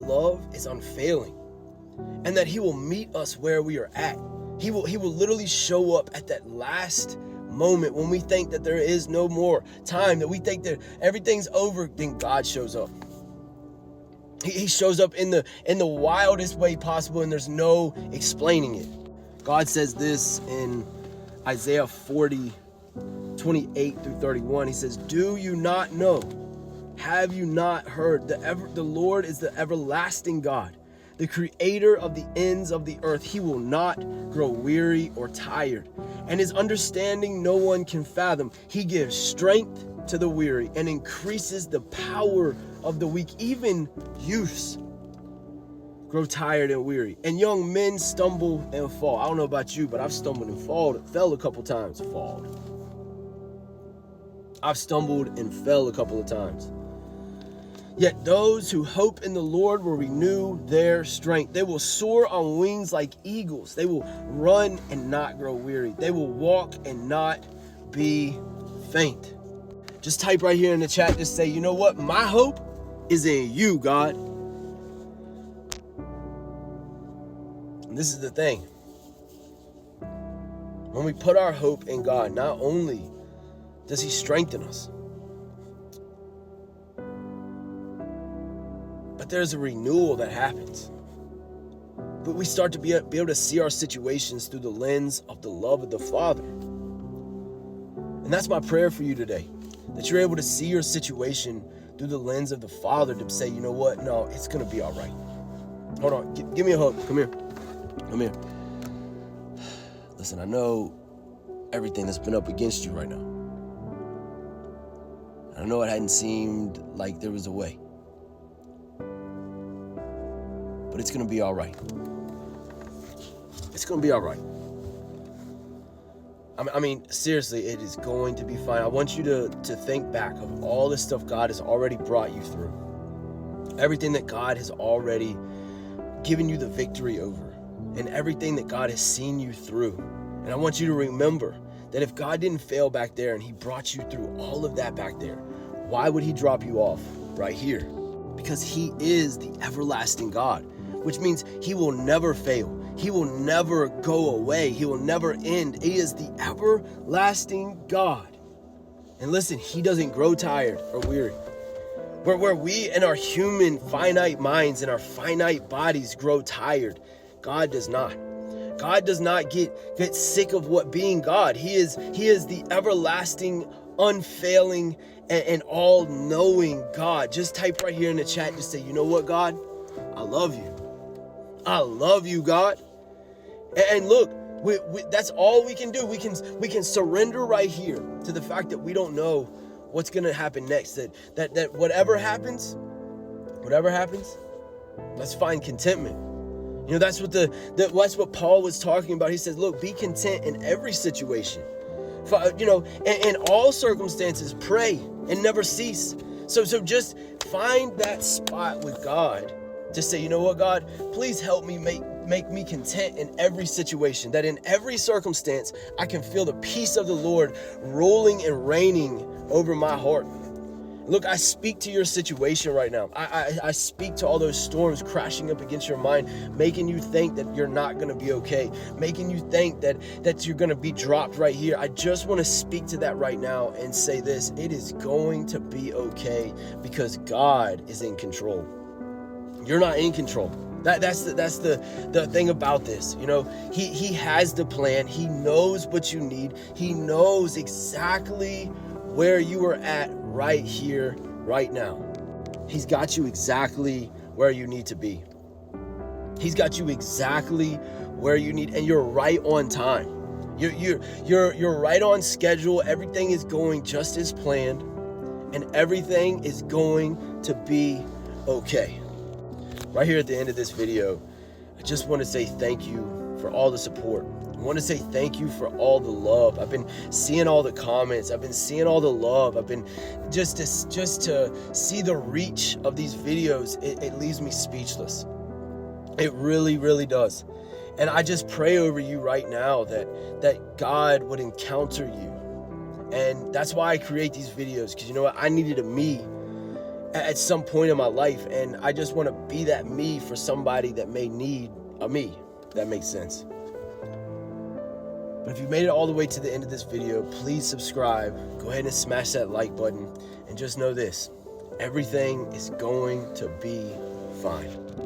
love is unfailing, and that he will meet us where we are at. He will literally show up at that last moment when we think that there is no more time, that we think that everything's over. Then God shows up. He shows up in the wildest way possible, and there's no explaining it. God says this in Isaiah 40:28-31. He says, "Do you not know? Have you not heard? The Lord is the everlasting God, the creator of the ends of the earth. He will not grow weary or tired, and his understanding no one can fathom. He gives strength to the weary and increases the power of the weak. Even youths grow tired and weary, and young men stumble and fall." I don't know about you, but I've stumbled and fell a couple times. I've stumbled and fell a couple of times. "Yet those who hope in the Lord will renew their strength. They will soar on wings like eagles. They will run and not grow weary. They will walk and not be faint." Just type right here in the chat, just say, "You know what? My hope is in you, God." And this is the thing. When we put our hope in God, not only does he strengthen us, but there's a renewal that happens. But we start to be able to see our situations through the lens of the love of the Father. And that's my prayer for you today, that you're able to see your situation through the lens of the Father, to say, you know what? No, it's going to be all right. Hold on. Give me a hug. Come here. Come here. Listen, I know everything that's been up against you right now. I know it hadn't seemed like there was a way. But it's going to be all right. It's going to be all right. I mean, seriously, it is going to be fine. I want you to think back of all the stuff God has already brought you through. Everything that God has already given you the victory over. And everything that God has seen you through. And I want you to remember that if God didn't fail back there and he brought you through all of that back there, why would he drop you off right here? Because he is the everlasting God, which means he will never fail. He will never go away. He will never end. He is the everlasting God. And listen, he doesn't grow tired or weary. Where we in our human finite minds and our finite bodies grow tired, God does not. God does not get sick of what being God. He is the everlasting, unfailing, and all-knowing God. Just type right here in the chat, just say, "You know what, God? I love you. I love you, God." And look, that's all we can do. We can surrender right here to the fact that we don't know what's going to happen next. That whatever happens, let's find contentment. You know, that's what Paul was talking about. He says, look, be content in every situation. You know, in all circumstances, pray and never cease. So just find that spot with God to say, you know what, God, please help me make me content in every situation, that in every circumstance, I can feel the peace of the Lord rolling and reigning over my heart. Look, I speak to your situation right now. I speak to all those storms crashing up against your mind, making you think that you're not going to be okay, making you think that you're going to be dropped right here. I just want to speak to that right now and say this: it is going to be okay, because God is in control. You're not in control. That's the thing about this. You know, he has the plan. He knows what you need. He knows exactly where you are at right here, right now. He's got you exactly where you need to be. He's got you exactly where you need, and you're right on time. You're right on schedule. Everything is going just as planned, and everything is going to be okay. Right here at the end of this video, I just want to say thank you for all the support. I want to say thank you for all the love. I've been seeing all the comments. I've been seeing all the love. I've been just to see the reach of these videos. It leaves me speechless. It really, really does. And I just pray over you right now that God would encounter you. And that's why I create these videos, because you know what? I needed a me. at some point in my life, and I just want to be that me for somebody that may need a me. That makes sense. But if you made it all the way to the end of this video, please subscribe. Go ahead and smash that like button, and just know this: everything is going to be fine.